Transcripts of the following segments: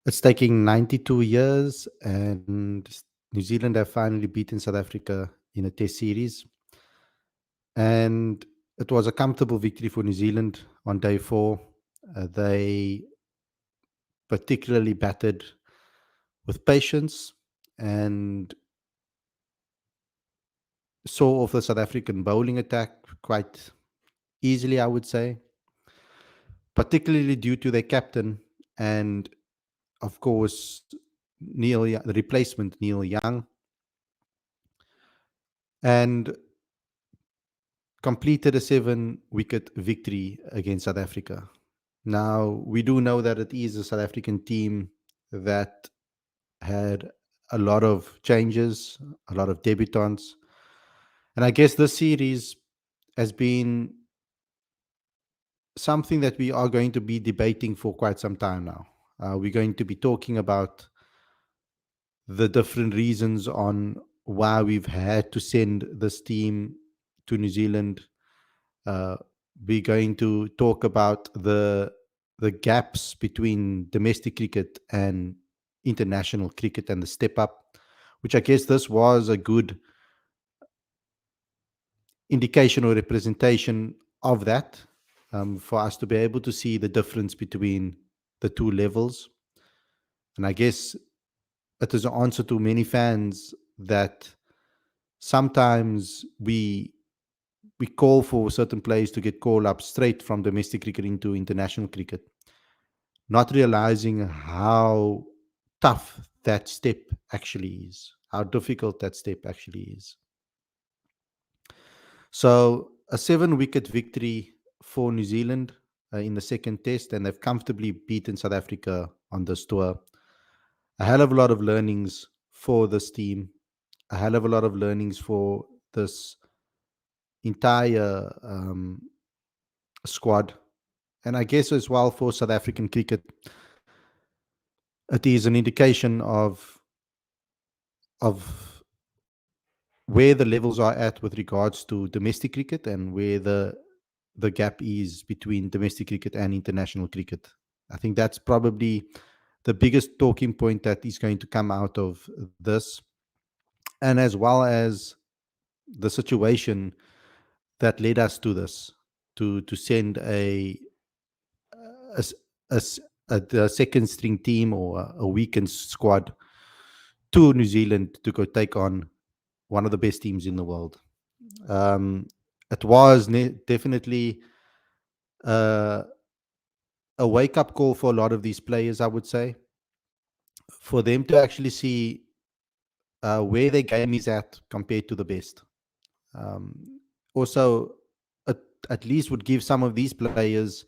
It's taking 92 years, and New Zealand have finally beaten South Africa in a test series. And it was a comfortable victory for New Zealand on day four. They particularly batted with patience and saw off the South African bowling attack quite easily, I would say, particularly due to their captain and, of course, the replacement Neil Young, and completed a 7-wicket victory against South Africa. Now, we do know that it is a South African team that had a lot of changes, a lot of debutants. And I guess this series has been something that we are going to be debating for quite some time now. We're going to be talking about the different reasons on why we've had to send this team to New Zealand. We're going to talk about the gaps between domestic cricket and international cricket and the step up, which I guess this was a good indication or representation of that, for us to be able to see the difference between the two levels. And I guess it is an answer to many fans that sometimes we call for certain players to get called up straight from domestic cricket into international cricket, not realizing how tough that step actually is, how difficult that step actually is. So, a 7-wicket victory for New Zealand in the second test, and they've comfortably beaten South Africa on this tour. A hell of a lot of learnings for this team, a hell of a lot of learnings for this entire squad, and I guess as well for South African cricket. It is an indication of where the levels are at with regards to domestic cricket and where the gap is between domestic cricket and international cricket. I think that's probably the biggest talking point that is going to come out of this, and as well as the situation that led us to this, to send a, s- a s- a second string team or a weakened squad to New Zealand to go take on one of the best teams in the world. Um, it was definitely uh, a wake up call for a lot of these players, I would say, for them to actually see where their game is at compared to the best. Also, at, at least would give some of these players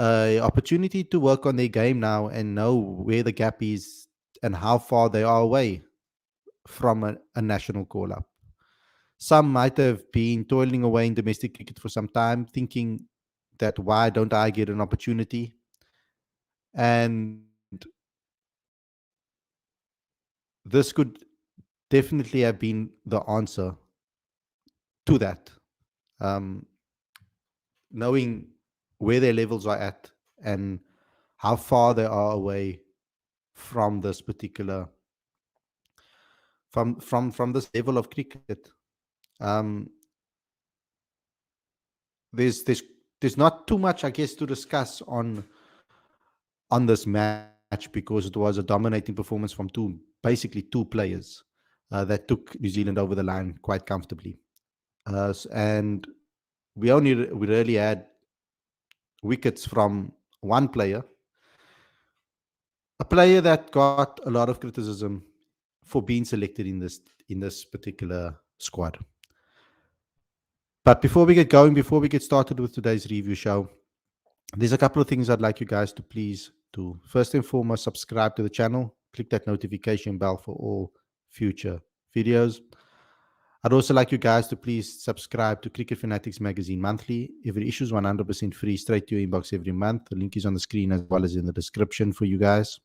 a opportunity to work on their game now and know where the gap is and how far they are away from a national call up. Some might have been toiling away in domestic cricket for some time, thinking that why don't I get an opportunity? And this could definitely have been the answer to that. Um, Knowing where their levels are at and how far they are away from this particular from this level of cricket. Um, there's not too much, I guess, to discuss on this match because it was a dominating performance from basically two players that took New Zealand over the line quite comfortably. And we really had wickets from one player, a player that got a lot of criticism for being selected in this particular squad. But before we get going, before we get started with today's review show, there's a couple of things I'd like you guys to please do. First and foremost, subscribe to the channel, click that notification bell for all future videos. I'd also like you guys to please subscribe to Cricket Fanatics Magazine monthly. Every issue is 100% free, straight to your inbox every month. The link is on the screen as well as in the description for you guys.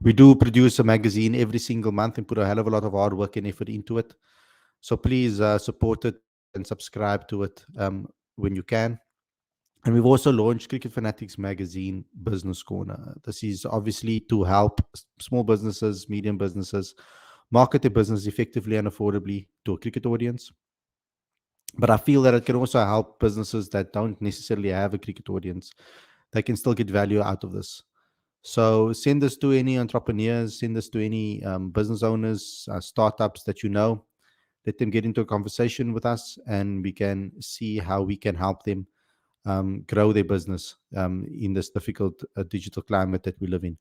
We do produce a magazine every single month and put a hell of a lot of hard work and effort into it. So please support it and subscribe to it when you can. And we've also launched Cricket Fanatics Magazine Business Corner. This is obviously to help small businesses, medium businesses market their business effectively and affordably to a cricket audience. But I feel that it can also help businesses that don't necessarily have a cricket audience. They can still get value out of this. So send this to any entrepreneurs, send this to any business owners, startups that you know. Let them get into a conversation with us, and we can see how we can help them grow their business in this difficult digital climate that we live in.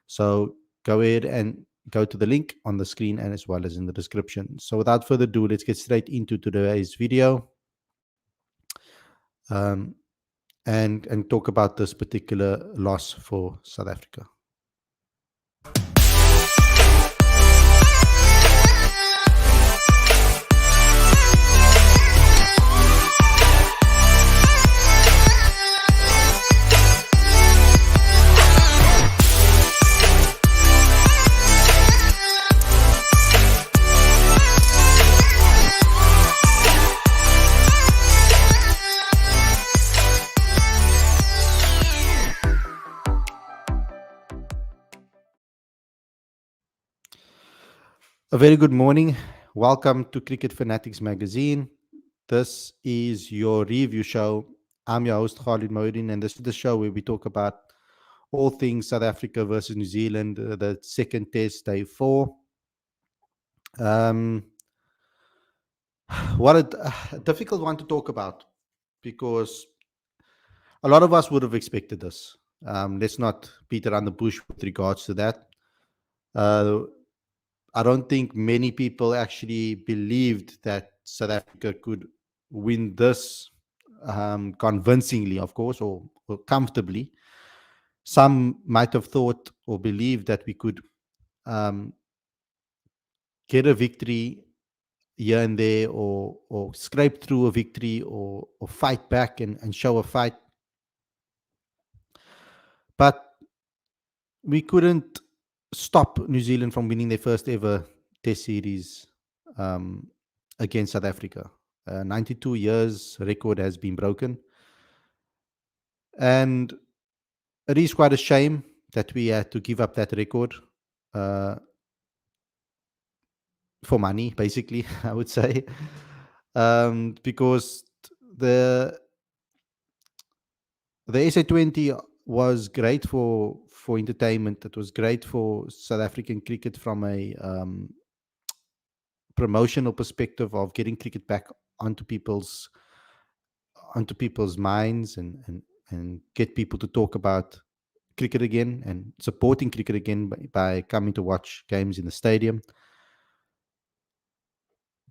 So go ahead and go to the link on the screen and as well as in the description. So without further ado, let's get straight into today's video um, and talk about this particular loss for South Africa. A very good morning. Welcome to Cricket Fanatics Magazine. This is your review show. I'm your host, Khalid, and this is the show where we talk about all things South Africa versus New Zealand, the second test, day 4. Um, what a difficult one to talk about, because a lot of us would have expected this. Let's not beat around the bush with regards to that. Uh, I don't think many people actually believed that South Africa could win this convincingly, of course, or comfortably. Some might have thought or believed that we could um, get a victory here and there, or scrape through a victory, or fight back and show a fight. But we couldn't stop New Zealand from winning their first ever Test series um, against South Africa. 92 years record has been broken, and it is quite a shame that we had to give up that record uh, for money, basically. I would say, because the the SA20 was great for entertainment. It was great for South African cricket from a promotional perspective of getting cricket back onto people's minds, and get people to talk about cricket again and supporting cricket again by coming to watch games in the stadium.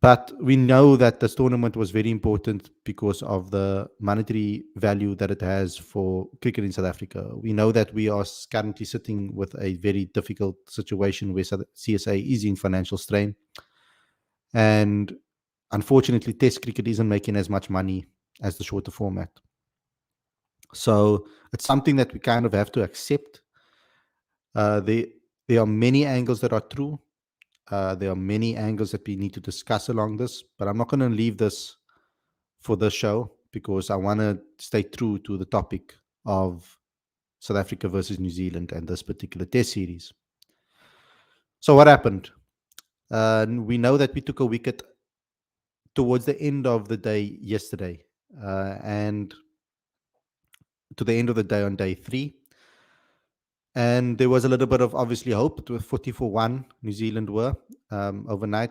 But we know that this tournament was very important because of the monetary value that it has for cricket in South Africa. We know that we are currently sitting with a very difficult situation where CSA is in financial strain. And unfortunately, Test cricket isn't making as much money as the shorter format. So it's something that we kind of have to accept. There are many angles that are true. There are many angles that we need to discuss along this, but I'm not going to leave this for this show because I want to stay true to the topic of South Africa versus New Zealand and this particular Test series. So what happened? We know that we took a wicket towards the end of the day yesterday, and to the end of the day on day 3. And there was a little bit of obviously hope. It was 40-1 New Zealand were overnight.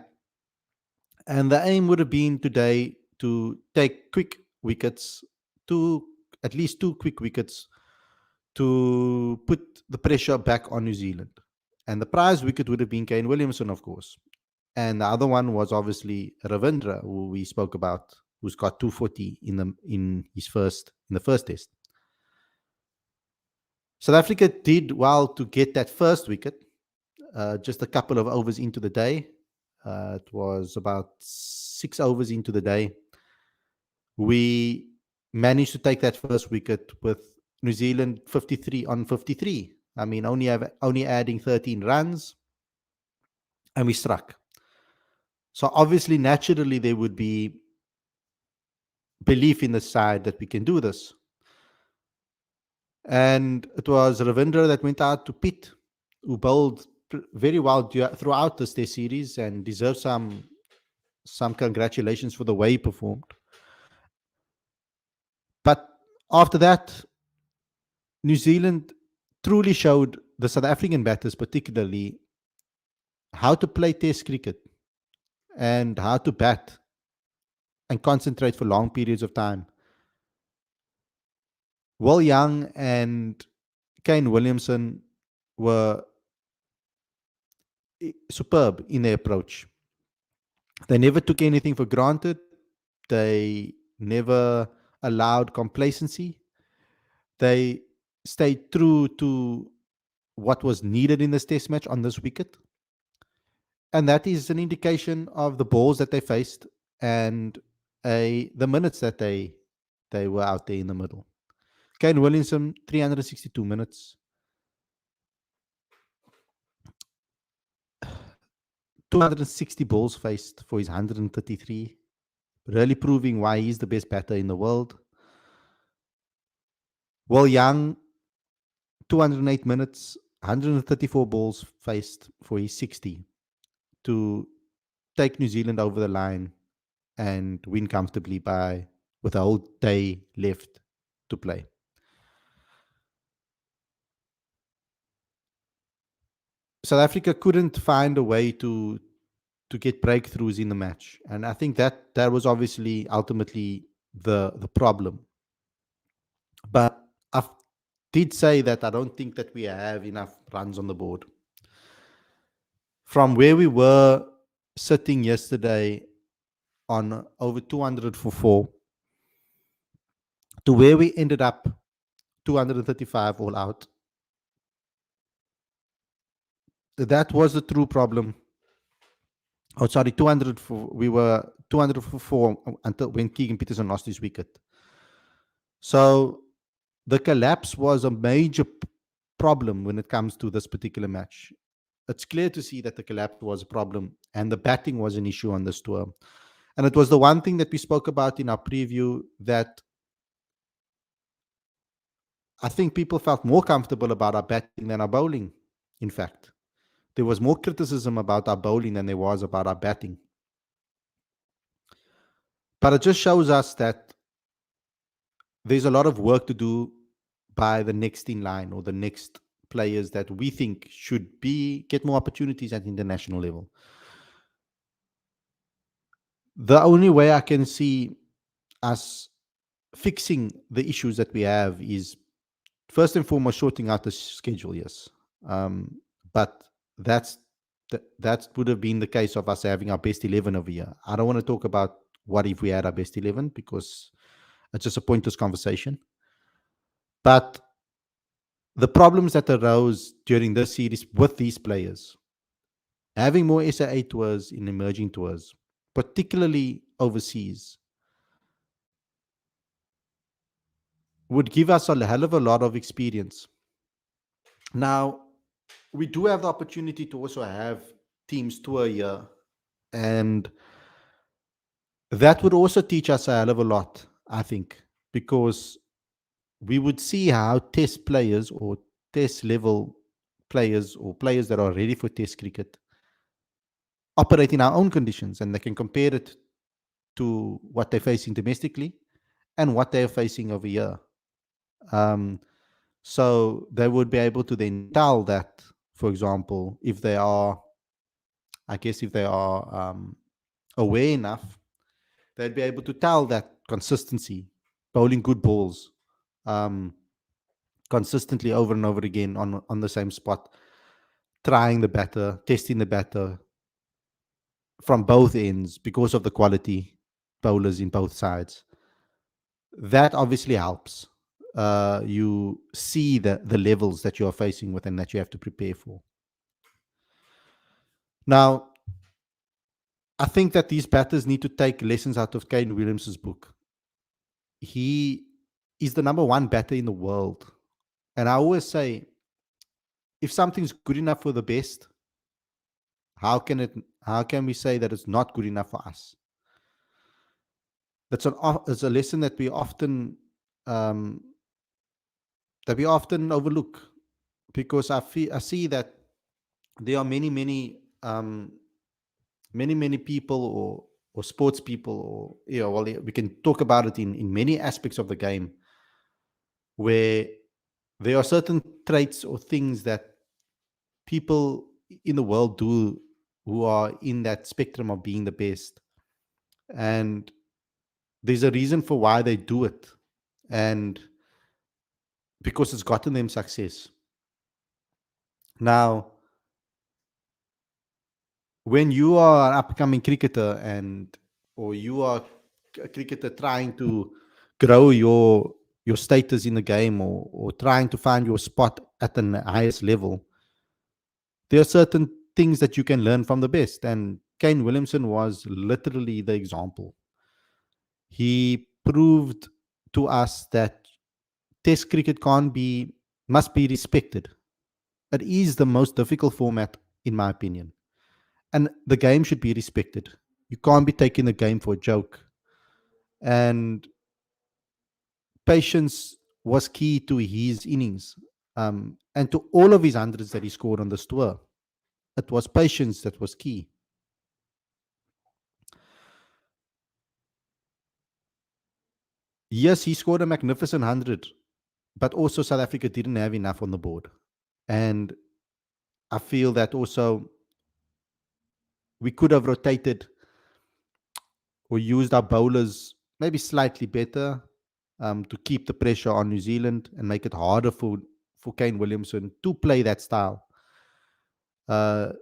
And the aim would have been today to take quick wickets, at least 2 quick wickets, to put the pressure back on New Zealand. And the prize wicket would have been Kane Williamson, of course. And the other one was obviously Ravindra, who we spoke about, who's got 240 in the first test. South Africa did well to get that first wicket, just a couple of overs into the day. It was about 6 overs into the day. We managed to take that first wicket with New Zealand 53 on 53. I mean, only adding 13 runs, and we struck. So obviously, naturally, there would be belief in the side that we can do this. And it was Ravindra that went out to Pitt, who bowled very well throughout this Test series and deserves some congratulations for the way he performed. But after that, New Zealand truly showed the South African batters, particularly, how to play Test cricket and how to bat and concentrate for long periods of time. Will Young and Kane Williamson were superb in their approach. They never took anything for granted. They never allowed complacency. They stayed true to what was needed in this test match on this wicket. And that is an indication of the balls that they faced and the minutes that they were out there in the middle. Kane Williamson, 362 minutes, 260 balls faced for his 133, really proving why he's the best batter in the world. Will Young, 208 minutes, 134 balls faced for his 60 to take New Zealand over the line and win comfortably with a whole day left to play. South Africa couldn't find a way to get breakthroughs in the match, and I think that was obviously ultimately the problem. But I did say that I don't think that we have enough runs on the board. From where we were sitting yesterday on over 200 for 4 to where we ended up 235 all out, that was the true problem. Oh, sorry, 200 for, we were 200 for 4 until when Keegan Peterson lost his wicket. So the collapse was a major problem when it comes to this particular match. It's clear to see that the collapse was a problem and the batting was an issue on this tour. And it was the one thing that we spoke about in our preview, that I think people felt more comfortable about our batting than our bowling. In fact, there was more criticism about our bowling than there was about our batting. But it just shows us that there's a lot of work to do by the next in line, or the next players that we think should get more opportunities at international level. The only way I can see us fixing the issues that we have is, first and foremost, sorting out the schedule. Yes, but that's that would have been the case of us having our best 11 over here. I don't want to talk about what if we had our best 11, because it's just a pointless conversation. But the problems that arose during this series with these players, having more SAA tours in emerging tours, particularly overseas, would give us a hell of a lot of experience. Now, we do have the opportunity to also have teams tour here, and that would also teach us a hell of a lot, I think, because we would see how test players, or test level players, or players that are ready for test cricket, operate in our own conditions, and they can compare it to what they're facing domestically and what they're facing over here. So they would be able to then tell that, for example, if they are, I guess, if they are aware enough, they'd be able to tell that consistency, bowling good balls consistently over and over again on the same spot, trying the batter, testing the batter from both ends because of the quality bowlers in both sides. That obviously helps. You see the levels that you are facing with and that you have to prepare for. Now, I think that these batters need to take lessons out of Kane Williamson's book. He is the number one batter in the world. And I always say, if something's good enough for the best, how can we say that it's not good enough for us? It's a lesson that we often that we often overlook, because I see that there are many people, or sports people, or well, we can talk about it in many aspects of the game, where there are certain traits or things that people in the world do, who are in that spectrum of being the best, and there's a reason for why they do it, and because it's gotten them success. Now, when you are an upcoming cricketer, or you are a cricketer trying to grow your status in the game, or trying to find your spot at the highest level, there are certain things that you can learn from the best, and Kane Williamson was literally the example. He proved to us that test cricket must be respected. It is the most difficult format, in my opinion, and the game should be respected. You can't be taking the game for a joke. And patience was key to his innings, and to all of his hundreds that he scored on this tour. It was patience that was key. Yes, he scored a magnificent 100, but also South Africa didn't have enough on the board. And I feel that also we could have rotated or used our bowlers maybe slightly better, to keep the pressure on New Zealand and make it harder for Kane Williamson to play that style. Uh,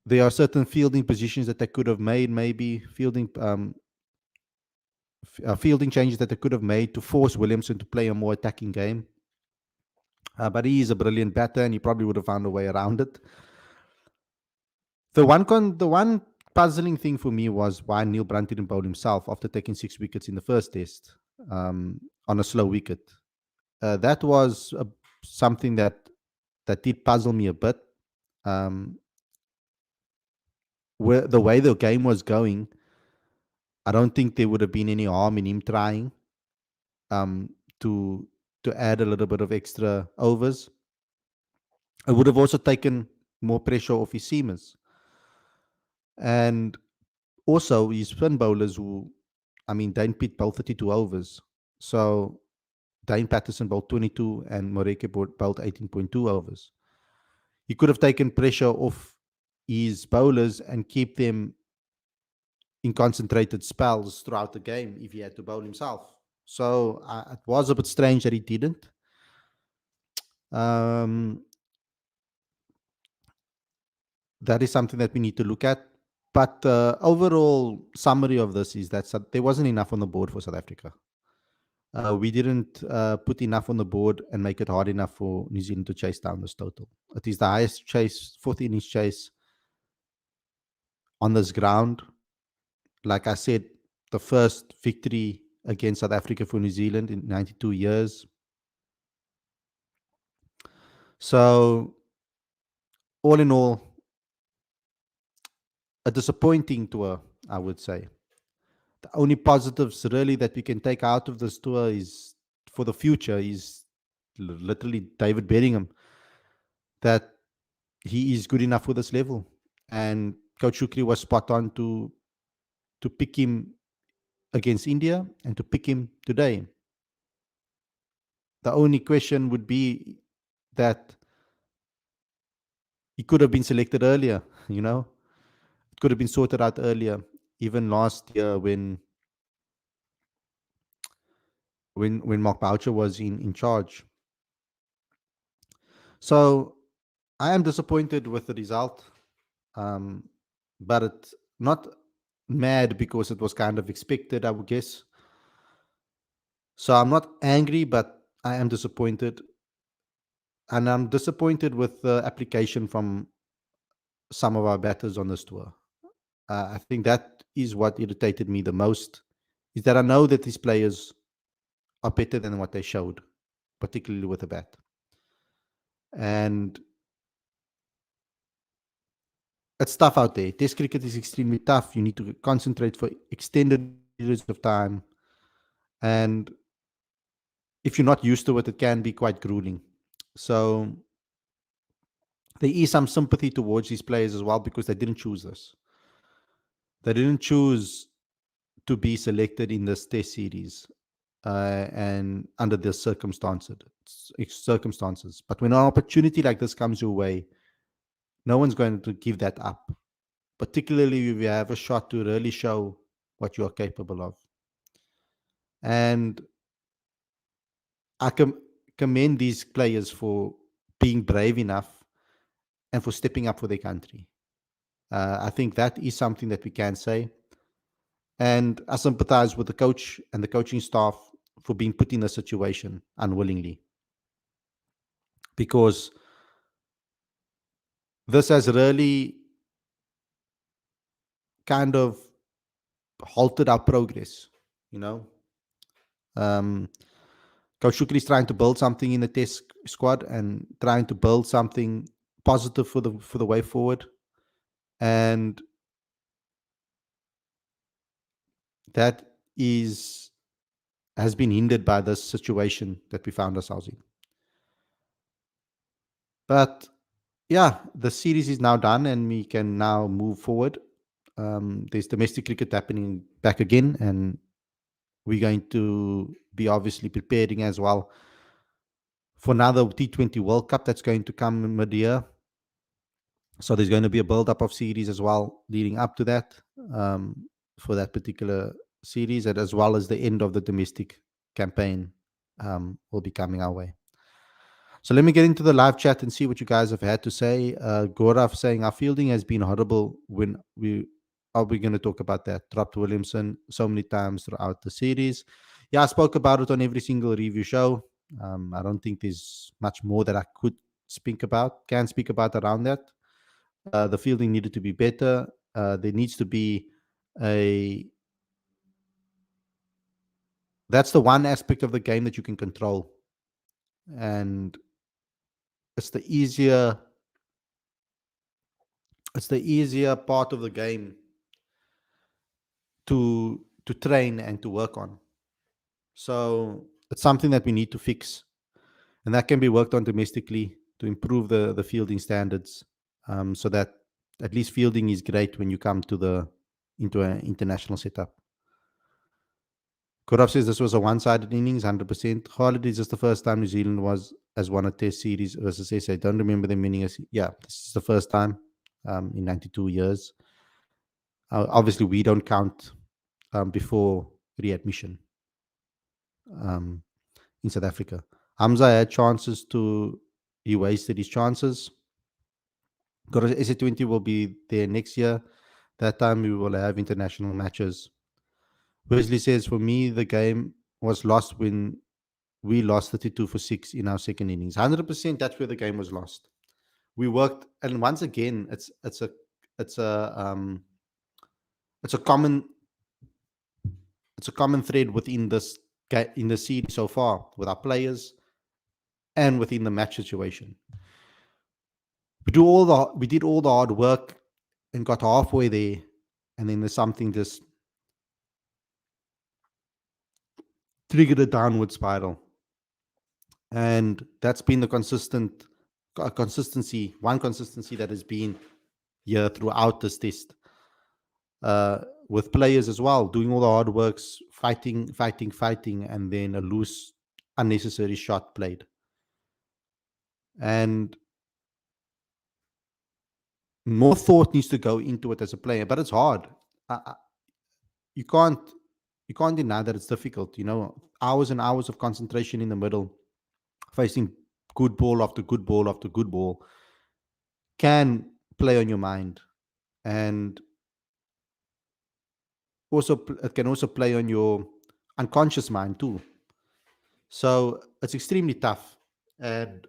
there are certain fielding positions that they could have made, maybe fielding changes that they could have made to force Williamson to play a more attacking game. But he is a brilliant batter, and he probably would have found a way around it. The one puzzling thing for me was why Neil Brunt didn't bowl himself after taking 6 wickets in the first test, on a slow wicket. That was something that did puzzle me a bit. Um, where the way the game was going, I don't think there would have been any harm in him trying, um, to add a little bit of extra overs. It would have also taken more pressure off his seamers, and also his spin bowlers, who, I mean, Dane Pitt bowled 32 overs. So Dane Patterson bowled 22 and Moreke bowled 18.2 overs. He could have taken pressure off his bowlers and keep them in concentrated spells throughout the game if he had to bowl himself. So it was a bit strange that he didn't. Um, that is something that we need to look at. But the overall summary of this is that there wasn't enough on the board for South Africa. We didn't put enough on the board and make it hard enough for New Zealand to chase down this total. It is the highest chase, fourth innings chase on this ground. Like I said, the first victory against South Africa for New Zealand in 92 years. So, all in all, a disappointing tour, I would say. The only positives really that we can take out of this tour is for the future is literally David Bedingham, that he is good enough for this level. And Coach Shukri was spot on to pick him against India and to pick him today. The only question would be that he could have been selected earlier, you know. It could have been sorted out earlier, even last year when Mark Boucher was in charge. So I am disappointed with the result, um, but it's not mad because it was kind of expected, I would guess. So I'm not angry, but I am disappointed. And I'm disappointed with the application from some of our batters on this tour. I think that is what irritated me the most, is that I know that these players are better than what they showed, particularly with the bat. And it's tough out there. Test cricket is extremely tough. You need to concentrate for extended periods of time. And if you're not used to it, it can be quite grueling. So there is some sympathy towards these players as well because they didn't choose this. They didn't choose to be selected in this test series and under the circumstances. But when an opportunity like this comes your way, no one's going to give that up, particularly if you have a shot to really show what you are capable of. And I commend these players for being brave enough and for stepping up for their country. I think that is something that we can say. And I sympathize with the coach and the coaching staff for being put in a situation unwillingly, because this has really kind of halted our progress. You know, um, Coach Shukri is trying to build something in the test squad and trying to build something positive for the way forward, and that is has been hindered by this situation that we found ourselves in. But yeah, the series is now done and we can now move forward. There's domestic cricket happening back again, and we're going to be obviously preparing as well for another T20 World Cup that's going to come mid-year. So there's going to be a build-up of series as well leading up to that, for that particular series, and as well as the end of the domestic campaign will be coming our way. So let me get into the live chat and see what you guys have had to say. Gaurav saying our fielding has been horrible. When we are we going to talk about that? Dropped Williamson so many times throughout the series. Yeah, I spoke about it on every single review show. I don't think there's much more that I could can speak about around that. The fielding needed to be better. There needs to be a. That's the one aspect of the game that you can control, and it's the easier it's the easier part of the game to train and to work on. So it's something that we need to fix, and that can be worked on domestically to improve the fielding standards, so that at least fielding is great when you come into an international setup. Koraf says this was a one-sided innings, 100%. Khalid, is this the first time New Zealand has won a Test series versus SA? I don't remember them winning yeah, this is the first time in 92 years. Obviously, we don't count before readmission in South Africa. Hamza had chances he wasted his chances. SA20 will be there next year. That time we will have international matches. Wesley says, for me, the game was lost when we lost 32 for 6 in our second innings. 100%, that's where the game was lost. We worked, and once again, it's a common thread within this in the series so far with our players and within the match situation. We did all the hard work and got halfway there, and then there's something just triggered a downward spiral. And that's been the consistency that has been here throughout this test, with players as well, doing all the hard works, fighting, and then a loose, unnecessary shot played. And more thought needs to go into it as a player, but it's hard. You can't deny that it's difficult. Hours and hours of concentration in the middle, facing good ball after good ball after good ball, can play on your mind, and also it can also play on your unconscious mind too. So it's extremely tough, and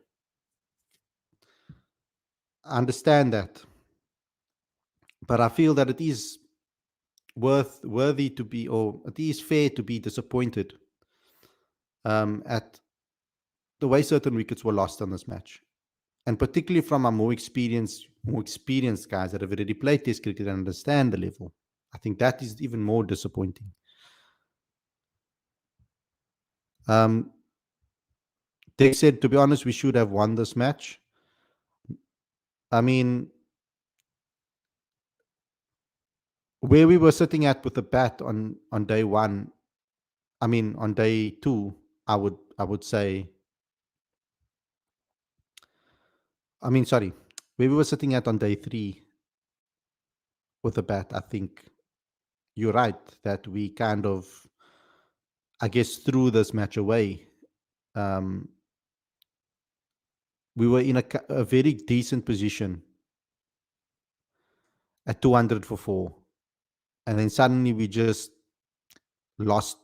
I understand that, but I feel that it is worthy to be, or it is fair to be disappointed at the way certain wickets were lost on this match, and particularly from our more experienced guys that have already played Test cricket and understand the level. I think that is even more disappointing. They said, to be honest, we should have won this match. I mean, where we were sitting at with the bat on day one, I mean on day two, I would say, I mean sorry, where we were sitting at on day three with the bat, I think you're right that we kind of, I guess, threw this match away. Um, we were in a very decent position at 200 for four, and then suddenly we just lost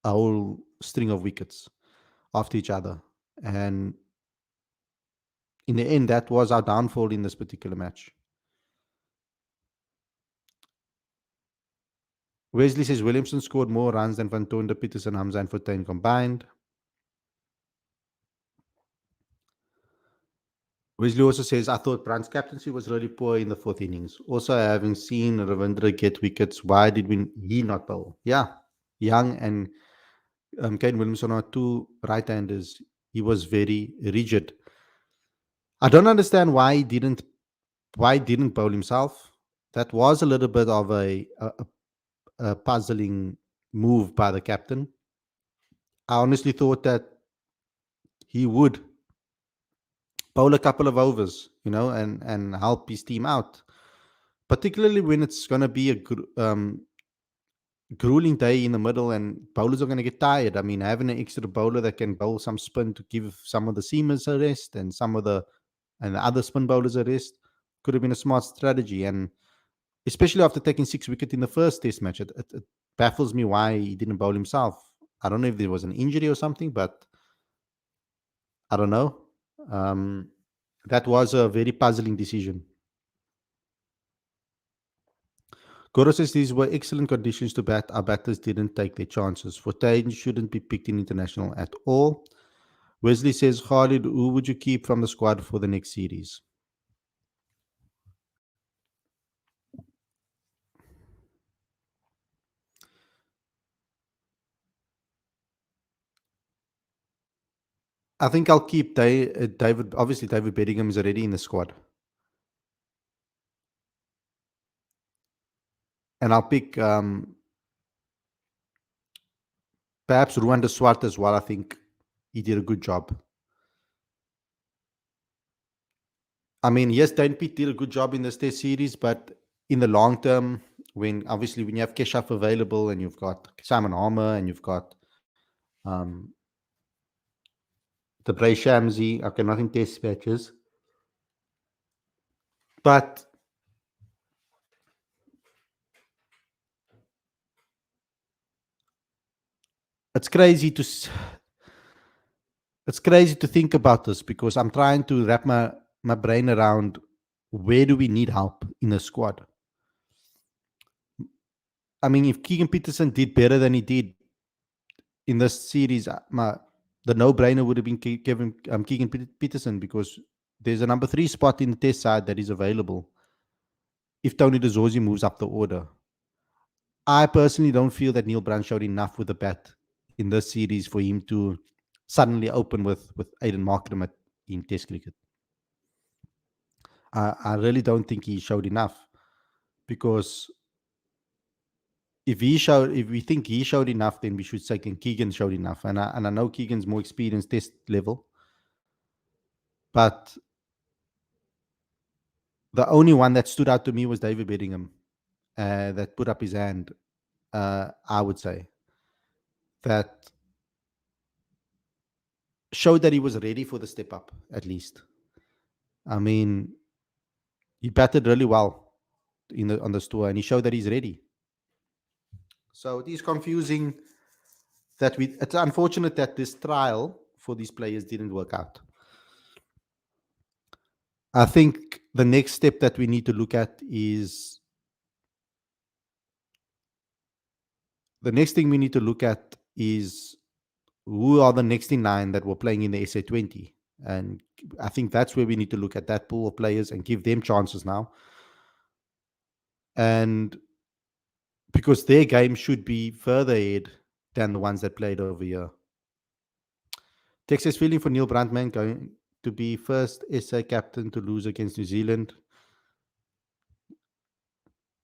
a whole string of wickets after each other. And in the end, that was our downfall in this particular match. Wesley says Williamson scored more runs than Van Tonder, Peterson, Hamza, and Fortuin combined. Wesley also says, I thought Brandt's captaincy was really poor in the fourth innings. Also, having seen Ravindra get wickets, why did he not bowl? Yeah, Young and Kane Williamson are two right-handers. He was very rigid. I don't understand why he didn't bowl himself. That was a little bit of a puzzling move by the captain. I honestly thought that he would bowl a couple of overs, and help his team out, particularly when it's going to be a grueling day in the middle and bowlers are going to get tired. I mean, having an extra bowler that can bowl some spin to give some of the seamers a rest and the other spin bowlers a rest could have been a smart strategy. And especially after taking 6 wickets in the first test match, it baffles me why he didn't bowl himself. I don't know if there was an injury or something, but I don't know. Um, that was a very puzzling decision. Goro says these were excellent conditions to bat. Our batters didn't take their chances. Fortain shouldn't be picked in international at all. Wesley says, Khalid, who would you keep from the squad for the next series? I think I'll keep David. Obviously, David Bedingham is already in the squad. And I'll pick perhaps Ruanda Swart as well. I think he did a good job. I mean, yes, Dan Pitt did a good job in this test series, but in the long term, when you have Keshaf available and you've got Simon Harmer and you've got um, the Bray Shamsi, okay, not in test matches, but it's crazy to it's crazy to think about this because I'm trying to wrap my brain around where do we need help in the squad. I mean, if Keegan Peterson did better than he did in this series, the no-brainer would have been Kevin Keegan Peterson because there's a number 3 spot in the test side that is available if Tony DeZorzi moves up the order. I personally don't feel that Neil Brown showed enough with the bat in this series for him to suddenly open with Aiden Markram in Test cricket. I really don't think he showed enough because if we think he showed enough, then we should say Keegan showed enough. And I know Keegan's more experienced Test level, but the only one that stood out to me was David Bedingham, that put up his hand. I would say that showed that he was ready for the step up. At least, I mean, he batted really well on this tour, and he showed that he's ready. So it is confusing that it's unfortunate that this trial for these players didn't work out. I think the next step that we need to look at is the next thing we need to look at is who are the next in line that were playing in the SA20. And I think that's where we need to look at that pool of players and give them chances now. And because their game should be further ahead than the ones that played over here. Texas feeling for Neil Brandman going to be first SA captain to lose against New Zealand.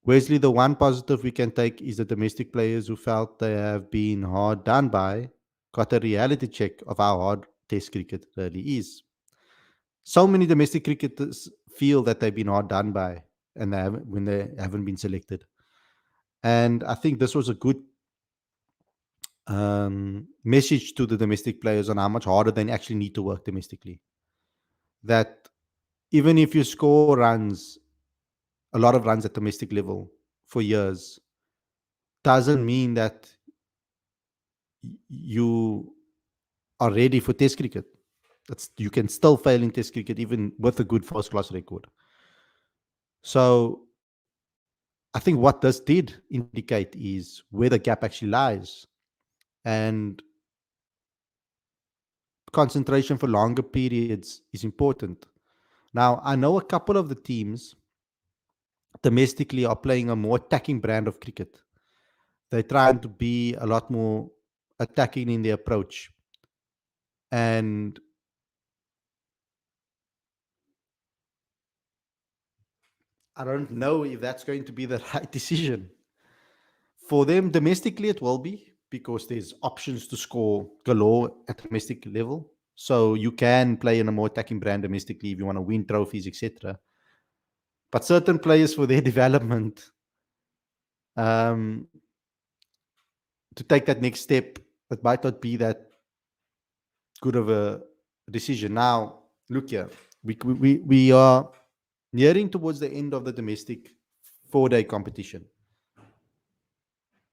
Wesley, the one positive we can take is the domestic players who felt they have been hard done by got a reality check of how hard Test cricket really is. So many domestic cricketers feel that they've been hard done by and when they haven't been selected. And I think this was a good message to the domestic players on how much harder they actually need to work domestically. That even if you score runs, a lot of runs at domestic level for years, doesn't mean that you are ready for Test cricket. You can still fail in Test cricket even with a good first class record. So I think what this did indicate is where the gap actually lies. And concentration for longer periods is important. Now, I know a couple of the teams domestically are playing a more attacking brand of cricket. They're trying to be a lot more attacking in their approach. And I don't know if that's going to be the right decision. For them, domestically, it will be because there's options to score galore at domestic level. So you can play in a more attacking brand domestically if you want to win trophies, etc. But certain players for their development, um, to take that next step, it might not be that good of a decision. Now, look here, we are nearing towards the end of the domestic 4-day competition.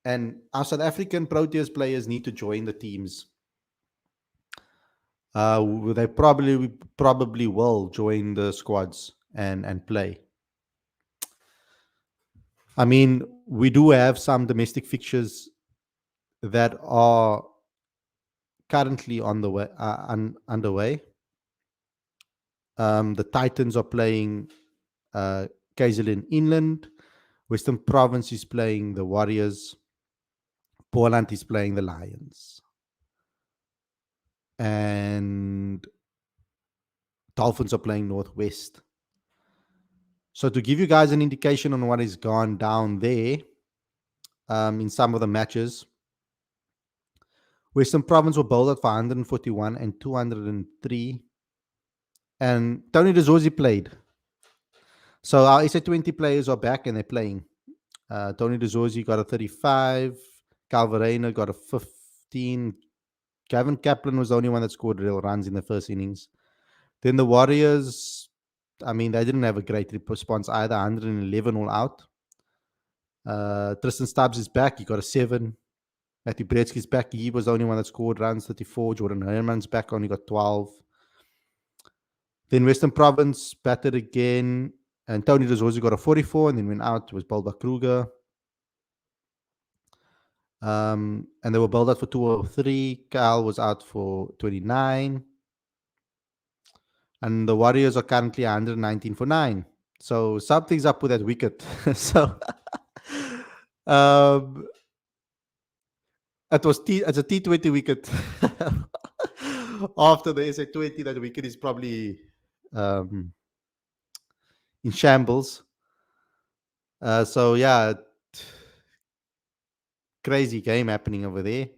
And our South African Proteas players need to join the teams. They probably will join the squads and play. I mean, we do have some domestic fixtures that are currently on the way, underway. The Titans are playing KZN Inland. Western Province is playing the Warriors. Poland is playing the Lions. And Dolphins are playing Northwest. So to give you guys an indication on what has gone down there in some of the matches, Western Province were bowled at for 141 and 203. And Tony DeZorzi played. So our SA20 players are back and they're playing. Tony DeZorzi got a 35. Calvarena got a 15. Gavin Kaplan was the only one that scored real runs in the first innings. Then the Warriors, I mean, they didn't have a great response either. 111 all out. Tristan Stubbs is back. He got a 7. Matthew Bretsky's back. He was the only one that scored runs, 34. Jordan Herman's back, only got 12. Then Western Province batted again. And Tony DeZorzi got a 44 and then went out. It was bowled by Kruger. And they were bowled out for 203. Cal was out for 29. And the Warriors are currently 119 for 9. So something's up with that wicket. So it's a T20 wicket. After the SA20, that wicket is probably in shambles. So yeah, crazy game happening over there.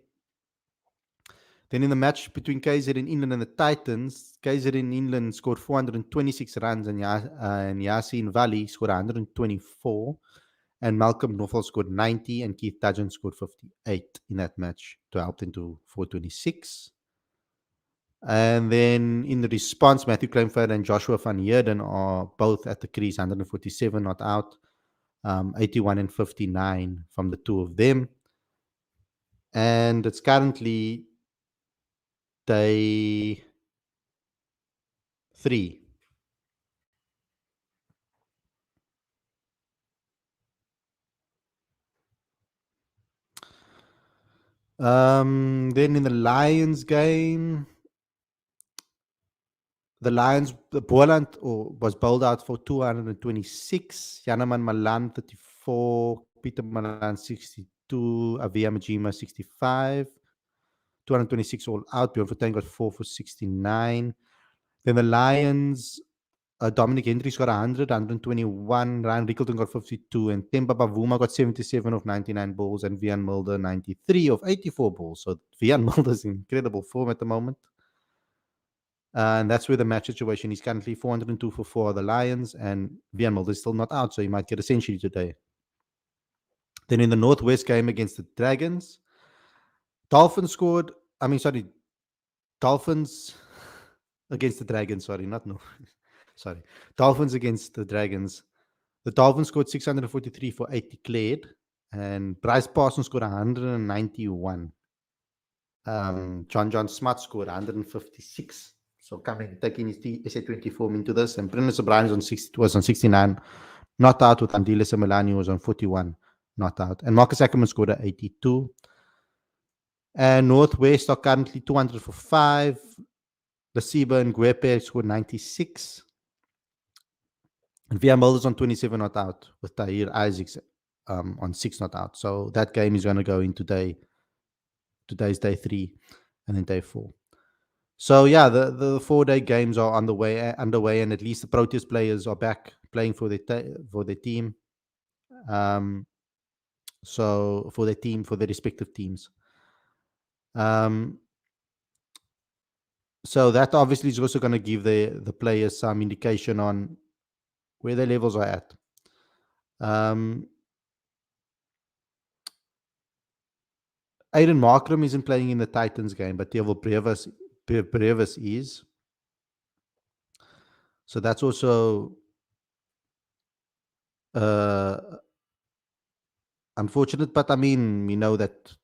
Then in the match between KZN Inland and the Titans, KZN Inland scored 426 runs and Yasin Valley scored 124. And Malcolm Knopfel scored 90 and Keith Tudgeon scored 58 in that match to help them to 426. And then in the response, Matthew Kleinfeld and Joshua van Heerden are both at the crease, 147 not out, 81 and 59 from the two of them. And it's currently day 3. Then in the Lions game, the Boland was bowled out for 226. Yanaman Malan 34, Peter Malan 62, Avia Majima 65. 226 all out. Bjorn Fortuin got 4 for 69. Then the Lions, Dominic Hendricks got 100, 121. Ryan Rickleton got 52. And Temba Bavuma got 77 of 99 balls. And Vian Mulder, 93 of 84 balls. So Vian Mulder's in incredible form at the moment. And that's where the match situation is currently 402 for 4 of the Lions. And Vian Mulder is still not out, so he might get a century today. Then in the Northwest game against the Dragons, Dolphins scored. Dolphins against the Dragons. Sorry, not no. Sorry. Dolphins against the Dragons. The Dolphins scored 643 for 8 declared. And Bryce Parsons scored 191. John Smart scored 156. So taking his SA20 form into this. And Brendan O'Brien was on 69. Not out with Andile Semilani was on 41. Not out. And Marcus Ackerman scored at 82. And Northwest are currently 200 for 5. Lasiba and Guepe scored 96. And Via Mulder's on 27 not out with Tahir Isaacs on 6 not out. So that game is going to go in today. Today's day 3 and then day 4. So yeah, the 4-day games are underway, and at least the Proteas players are back playing for their team. So for their respective teams. So that obviously is also going to give the players some indication on where their levels are at. Aiden Markram isn't playing in the Titans game, but Theo Brevis is. So that's also unfortunate, but I mean, we know that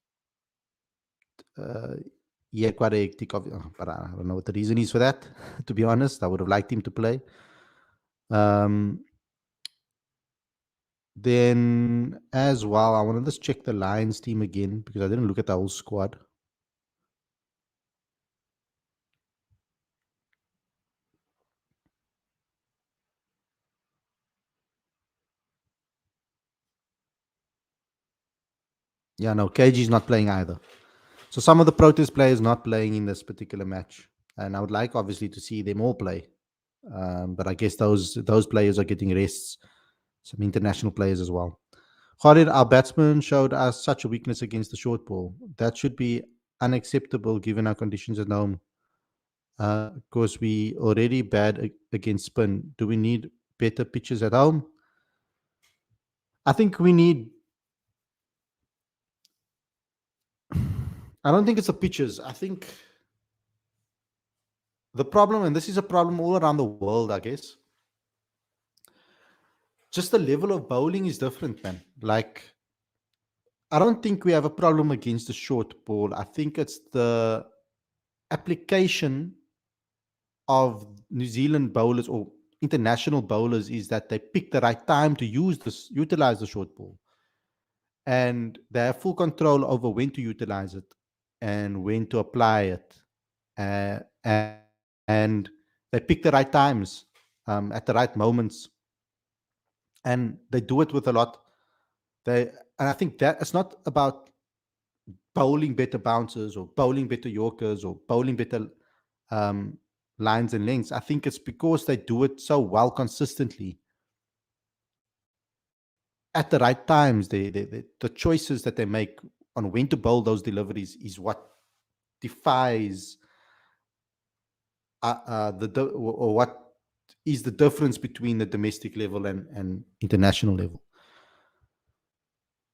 he had quite a hectic, but I don't know what the reason is for that, to be honest. I would have liked him to play. Then as well, I want to just check the Lions team again because I didn't look at the whole squad. Yeah, no, KG is not playing either. So some of the Proteas players not playing in this particular match. And I would like, obviously, to see them all play. But I guess those players are getting rests. Some international players as well. Khalid, our batsman showed us such a weakness against the short ball. That should be unacceptable given our conditions at home. Because we already bad against spin. Do we need better pitches at home? I think we need... I don't think it's the pitches. I think the problem, and this is a problem all around the world, I guess, just the level of bowling is different, man. Like, I don't think we have a problem against the short ball. I think it's the application of New Zealand bowlers or international bowlers is that they pick the right time to utilize the short ball. And they have full control over when to utilize it and when to apply it. And they pick the right times at the right moments. And they do it with a lot. And I think that it's not about bowling better bouncers or bowling better Yorkers or bowling better lines and lengths. I think it's because they do it so well consistently at the right times. The choices that they make on when to bowl those deliveries is what defies what is the difference between the domestic level and international level.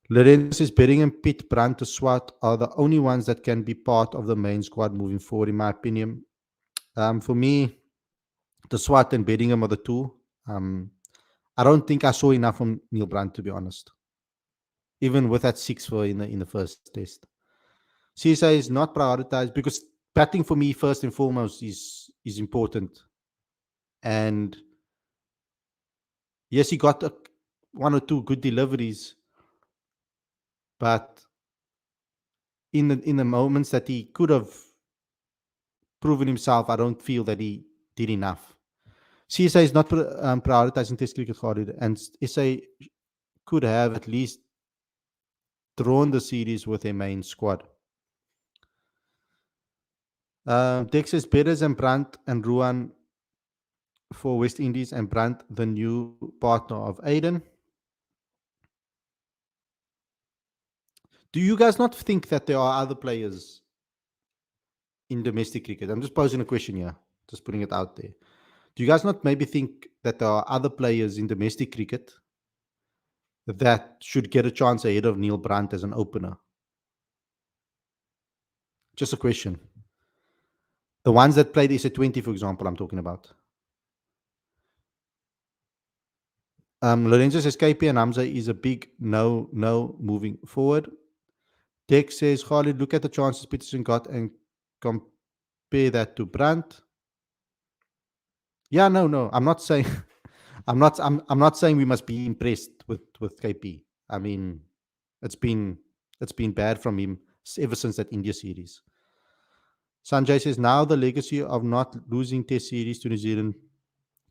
Lorenzo says Bering and Pitt, Brandt, to Swat are the only ones that can be part of the main squad moving forward, in my opinion. For me, the Swat and Bedingham are the two. I don't think I saw enough from Neil Brandt, to be honest. Even with that 6 for in the first test. CSA is not prioritized because batting for me, first and foremost, is important. And yes, he got one or two good deliveries, but in the moments that he could have proven himself, I don't feel that he did enough. CSA is not prioritizing Test cricket, Khalid, and SA could have at least drawn the series with their main squad. Dex says Perez and Brandt and Ruan for West Indies and Brandt, the new partner of Aiden. Do you guys not think that there are other players in domestic cricket? I'm just posing a question here, just putting it out there. Do you guys not maybe think that there are other players in domestic cricket that should get a chance ahead of Neil Brandt as an opener? Just a question. The ones that played SA20, for example, I'm talking about. Lorenzo says KP and Hamza is a big no moving forward. Dex says Khalid, look at the chances Peterson got and compare that to Brandt. Yeah, no. I'm not saying I'm not saying we must be impressed with KP. I mean, it's been bad from him ever since that India series. Sanjay says now the legacy of not losing Test series to New Zealand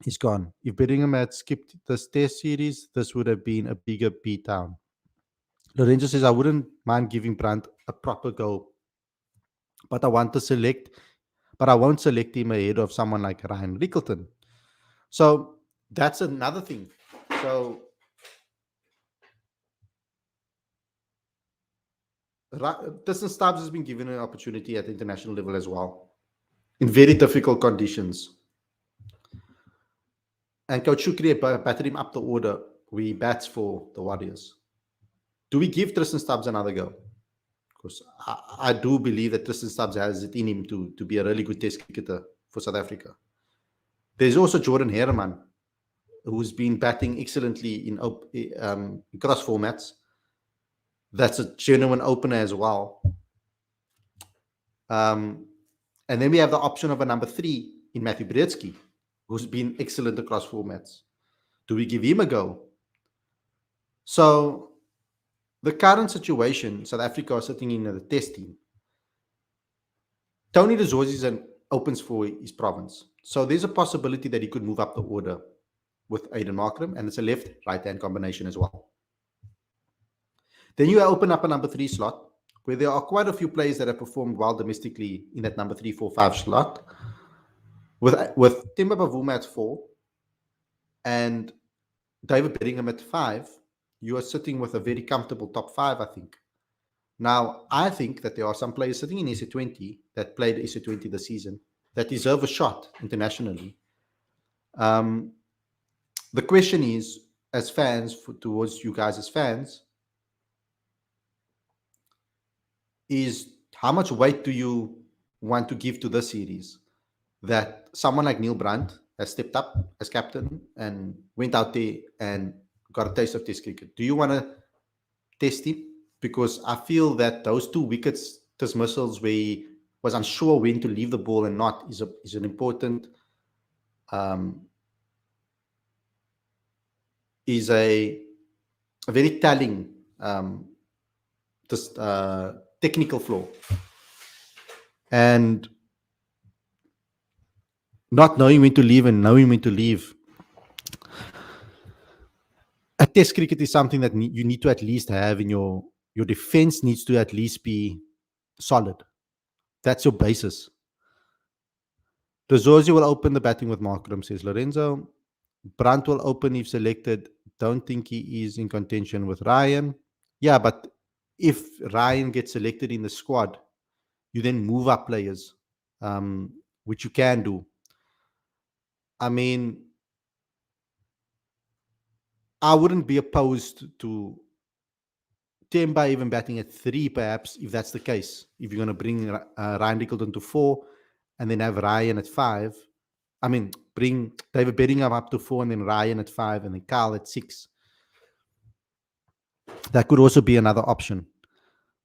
is gone. If Bedingham had skipped this Test series, this would have been a bigger beatdown. Lorenzo says I wouldn't mind giving Brandt a proper go, but I won't select him ahead of someone like Ryan Rickleton. So that's another thing. So Tristan Stubbs has been given an opportunity at the international level as well, in very difficult conditions. And Coach Shukri batted him up the order where he bats for the Warriors. Do we give Tristan Stubbs another go? Because I do believe that Tristan Stubbs has it in him to be a really good Test cricketer for South Africa. There's also Jordan Herman, who's been batting excellently in cross formats. That's a genuine opener as well. And then we have the option of a number 3 in Matthew Brzezinski, who's been excellent across formats. Do we give him a go? So the current situation, South Africa are sitting in the Test team. Tony de Zorzi opens for his province. So there's a possibility that he could move up the order with Aiden Markram, and it's a left-right-hand combination as well. Then you open up a number 3 slot, where there are quite a few players that have performed well domestically in that number 3, 4, 5 slot. With Timba Bavuma at 4 and David Bedingham at 5, you are sitting with a very comfortable top 5, I think. Now, I think that there are some players sitting in SA20 that played SA20 this season that deserve a shot internationally. The question is, as fans, towards you guys as fans, is how much weight do you want to give to this series? That someone like Neil Brandt has stepped up as captain and went out there and got a taste of Test cricket. Do you want to test him? Because I feel that those 2 wickets dismissals where he was unsure when to leave the ball and not is an important is a very telling technical flaw. And not knowing when to leave and knowing when to leave. A Test cricket is something that you need to at least have in your defense needs to at least be solid. That's your basis. De Zorzi will open the batting with Markram, says Lorenzo. Brandt will open if selected. Don't think he is in contention with Ryan. Yeah, but if Ryan gets selected in the squad, you then move up players, which you can do. I mean, I wouldn't be opposed to Temba even batting at 3, perhaps, if that's the case. If you're going to bring Ryan Rickleton to 4 and then have Ryan at 5. I mean, bring David Bedingham up to 4 and then Ryan at 5 and then Carl at 6. That could also be another option.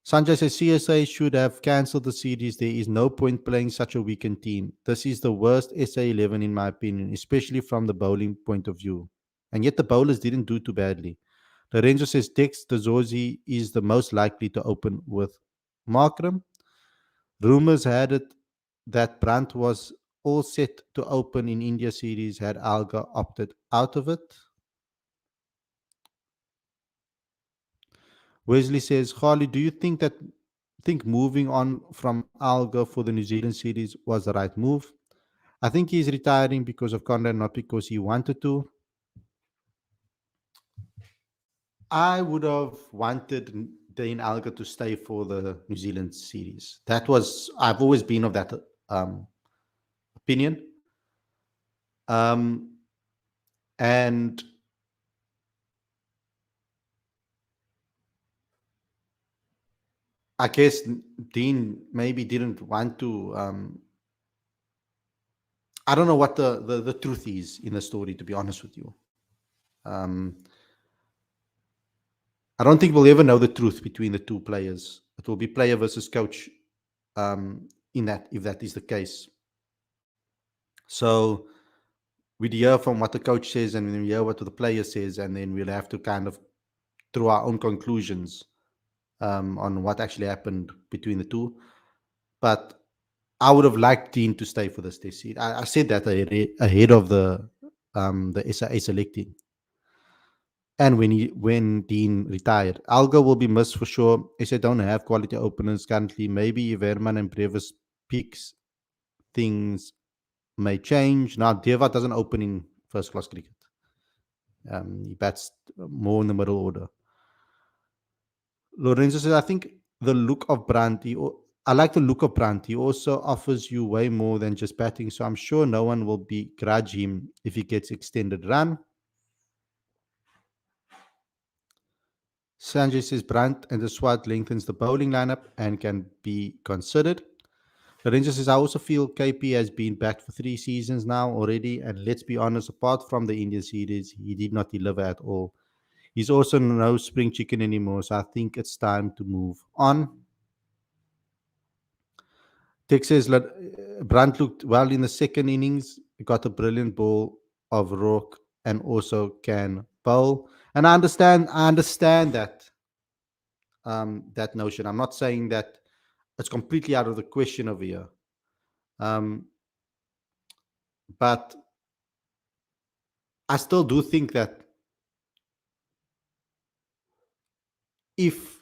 Sanjay says CSA should have cancelled the series. There is no point playing such a weakened team. This is the worst SA11 in my opinion, especially from the bowling point of view. And yet the bowlers didn't do too badly. Lorenzo says Dex de Zorzi is the most likely to open with Markram. Rumors had it that Brandt was all set to open in India series had Alga opted out of it. Wesley says, Khalid, do you think that think moving on from Alga for the New Zealand series was the right move. I think he's retiring because of Conrad, not because he wanted to. I would have wanted Dane Alga to stay for the New Zealand series. I've always been of that um, opinion. Um, and I guess Dean maybe didn't want to. I don't know what the truth is in the story, to be honest with you. Um, I don't think we'll ever know the truth between the two players. It will be player versus coach in that, if that is the case. So we'd hear from what the coach says and then we hear what the player says, and then we'll have to kind of draw our own conclusions on what actually happened between the two. But I would have liked Dean to stay for this test series. I said that ahead of the SIA selecting. And when Dean retired, Alga will be missed for sure. SA don't have quality openers currently. Maybe if Herman and Brevis picks, things may change. Now Deva doesn't open in first class cricket. He bats more in the middle order. Lorenzo says, I think the look of Brandt, I like the look of Brandt. He also offers you way more than just batting. So I'm sure no one will begrudge him if he gets extended run. Sanjay says Brandt and the Swat lengthens the bowling lineup and can be considered. Lorenzo says, I also feel KP has been back for 3 seasons now already. And let's be honest, apart from the Indian series, he did not deliver at all. He's also no spring chicken anymore. So I think it's time to move on. Tex says Brandt looked well in the second innings, got a brilliant ball of Rourke and also can bowl. And I understand that notion. I'm not saying that it's completely out of the question over here. Um, but I still do think that if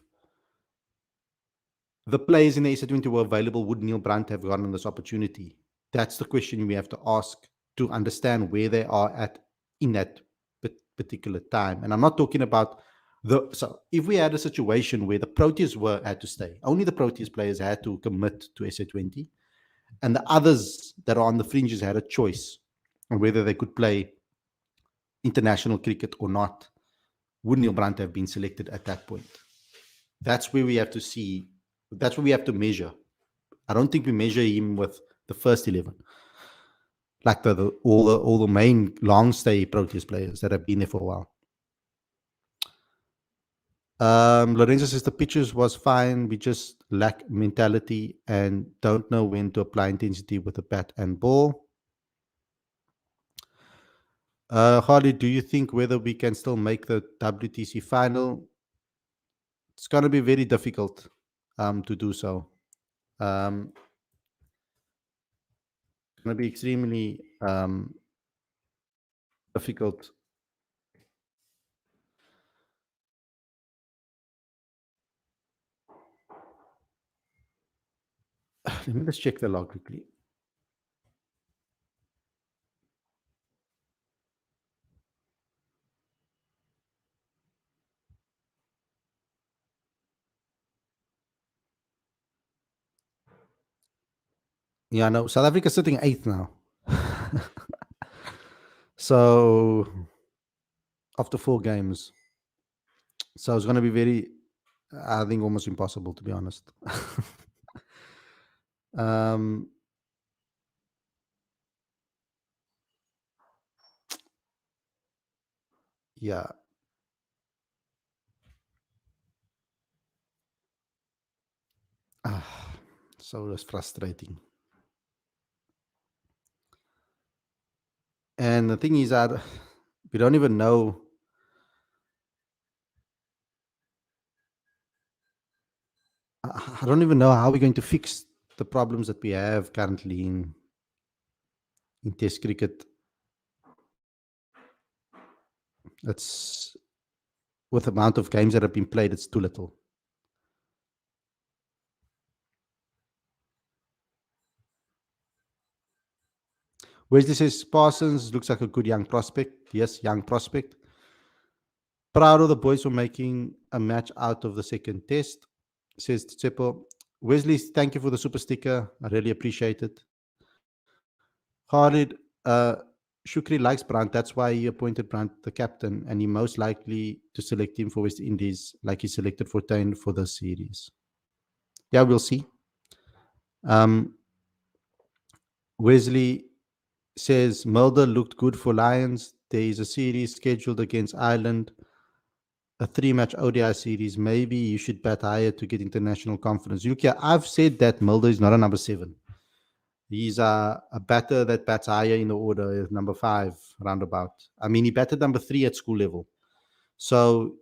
the players in the SA20 were available, would Neil Brandt have gotten this opportunity? That's the question we have to ask to understand where they are at in that particular time. And I'm not talking about so if we had a situation where the Proteas had to stay, only the Proteas players had to commit to SA20, and the others that are on the fringes had a choice on whether they could play international cricket or not, would Neil Brandt have been selected at that point? That's where we have to see. That's where we have to measure. I don't think we measure him with the first 11, like all the main long stay Proteas players that have been there for a while. Lorenzo says the pitches was fine. We just lack mentality and don't know when to apply intensity with the bat and ball. Khalid, do you think whether we can still make the WTC final? It's going to be very difficult to do so. It's going to be extremely difficult. Let me just check the log quickly. Yeah, no, South Africa's sitting 8th now. So after 4 games. So it's going to be very, I think, almost impossible, to be honest. um, yeah. So that's frustrating. And the thing is that we don't even know. I don't even know how we're going to fix the problems that we have currently in Test cricket. It's with the amount of games that have been played, it's too little. Wesley says Parsons looks like a good young prospect. Yes, young prospect. Proud of the boys for making a match out of the second test, says Tsepo. Wesley, thank you for the super sticker. I really appreciate it. Khalid, Shukri likes Brandt. That's why he appointed Brandt the captain, and he most likely to select him for West Indies, like he selected Fortuyn for this series. Yeah, we'll see. Um, Wesley says Mulder looked good for Lions. There is a series scheduled against Ireland, a three-match ODI series. Maybe you should bat higher to get international confidence. Look here, I've said that Mulder is not a number 7. He's a batter that bats higher in the order, number 5, roundabout. I mean, he batted number 3 at school level. So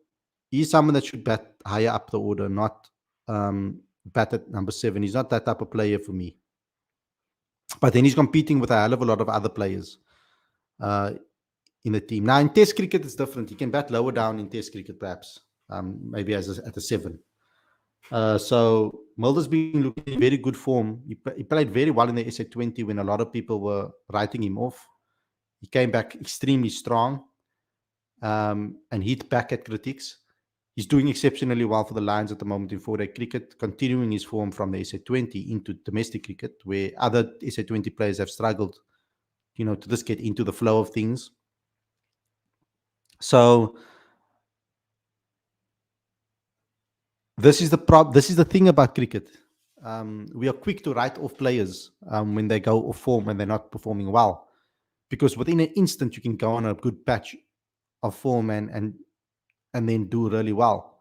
he's someone that should bat higher up the order, not bat at number 7. He's not that type of player for me. But then he's competing with a hell of a lot of other players uh, in the team. Now, in Test cricket, it's different. He can bat lower down in Test cricket, perhaps, maybe at a 7. So Mulder's been looking in very good form. He played very well in the SA20 when a lot of people were writing him off. He came back extremely strong and hit back at critics. He's doing exceptionally well for the Lions at the moment in 4-day cricket, continuing his form from the SA20 into domestic cricket, where other SA20 players have struggled, to just get into the flow of things. So this is the thing about cricket. We are quick to write off players when they go off form and they're not performing well, because within an instant you can go on a good patch of form and then do really well.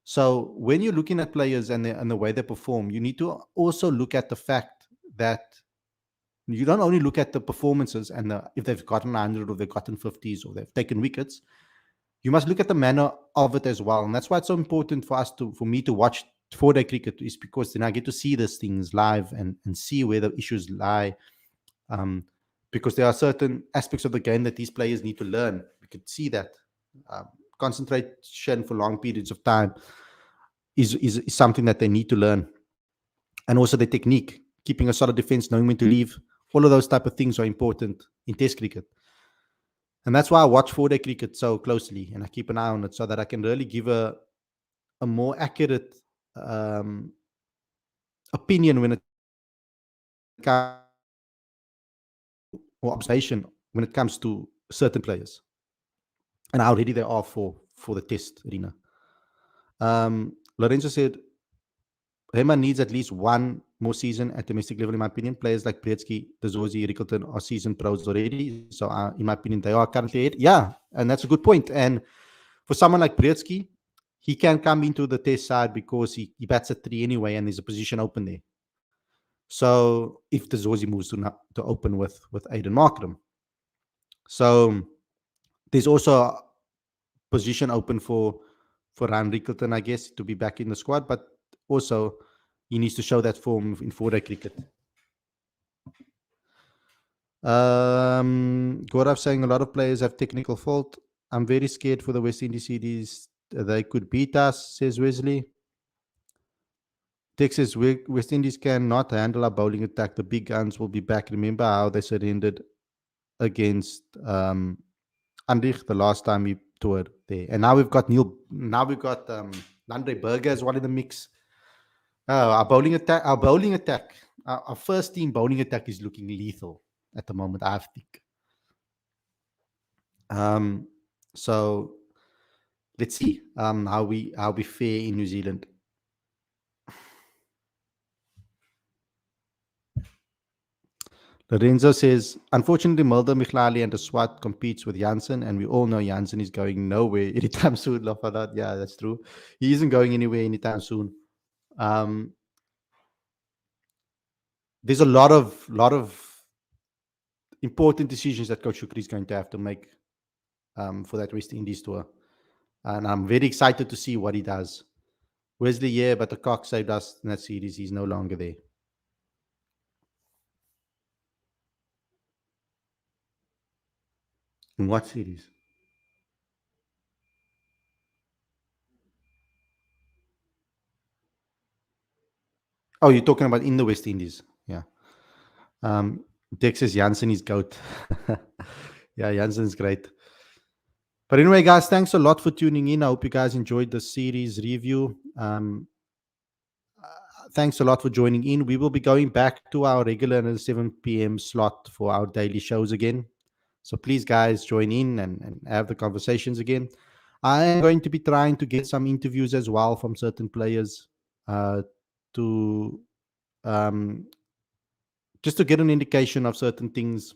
So when you're looking at players and the way they perform, you need to also look at the fact that you don't only look at the performances and if they've gotten 100 or they've gotten 50s or they've taken wickets. You must look at the manner of it as well. And that's why it's so important for me to watch 4-day cricket, is because then I get to see these things live and see where the issues lie. Because there are certain aspects of the game that these players need to learn. We could see that concentration for long periods of time is something that they need to learn. And also the technique, keeping a solid defense, knowing when to leave. All of those type of things are important in Test cricket. And that's why I watch 4-day cricket so closely and I keep an eye on it so that I can really give a more accurate opinion when it comes to, or observation when it comes to certain players and how ready they are for the test arena. Lorenzo said, Rema needs at least one more season at domestic level, in my opinion. Players like Bretsky, Dezorzi, Rickleton are seasoned pros already. So, in my opinion, they are currently ahead. Yeah, and that's a good point. And for someone like Bretsky, he can come into the test side because he bats at 3 anyway, and there's a position open there. So, if Dezorzi moves to open with Aiden Markram. So, there's also a position open for Ryan Rickleton, I guess, to be back in the squad, but also he needs to show that form in 4-day cricket. Gaurav saying a lot of players have technical fault. I'm very scared for the West Indies series. They could beat us, says Wesley. Texas, West Indies cannot handle our bowling attack. The big guns will be back. Remember how they surrendered against Andrich the last time we toured there. And now we've got Landry Berger as well in the mix. Our bowling attack, our first team bowling attack is looking lethal at the moment, I think. So let's see how we fare in New Zealand. Lorenzo says, unfortunately, Mulder, Michlali, and the SWAT competes with Janssen, and we all know Janssen is going nowhere anytime soon. Yeah, that's true. He isn't going anywhere anytime soon. There's a lot of important decisions that Coach Shukri is going to have to make for that West Indies tour. And I'm very excited to see what he does. Wesley, yeah, but the cock saved us in that series. He's no longer there. In what series? Oh, you're talking about in the West Indies. Yeah. Texas Janssen is goat. Yeah, Janssen's great. But anyway, guys, thanks a lot for tuning in. I hope you guys enjoyed the series review. Thanks a lot for joining in. We will be going back to our regular 7 p.m. slot for our daily shows again. So please, guys, join in and have the conversations again. I am going to be trying to get some interviews as well from certain players uh, to um, just to get an indication of certain things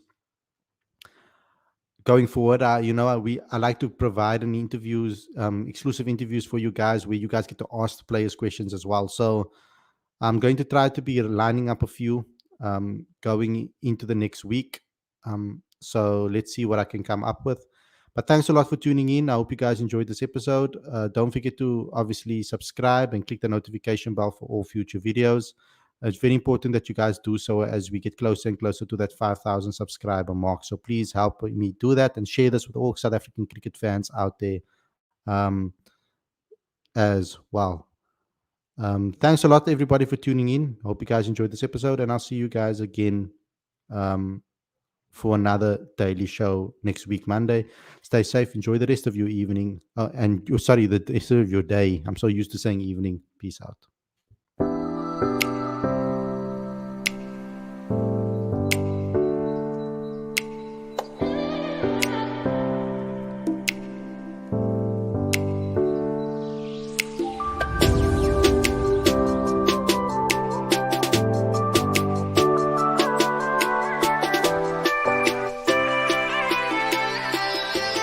going forward. I like to provide an interviews, exclusive interviews for you guys, where you guys get to ask the players questions as well. So I'm going to try to be lining up a few going into the next week. So let's see what I can come up with. But thanks a lot for tuning in. I hope you guys enjoyed this episode. Don't forget to obviously subscribe and click the notification bell for all future videos. It's very important that you guys do so as we get closer and closer to that 5,000 subscriber mark. So please help me do that and share this with all South African cricket fans out there as well. Thanks a lot, everybody, for tuning in. Hope you guys enjoyed this episode, and I'll see you guys again um, for another daily show next week, Monday. Stay safe. Enjoy the rest of your evening. The rest of your day. I'm so used to saying evening. Peace out.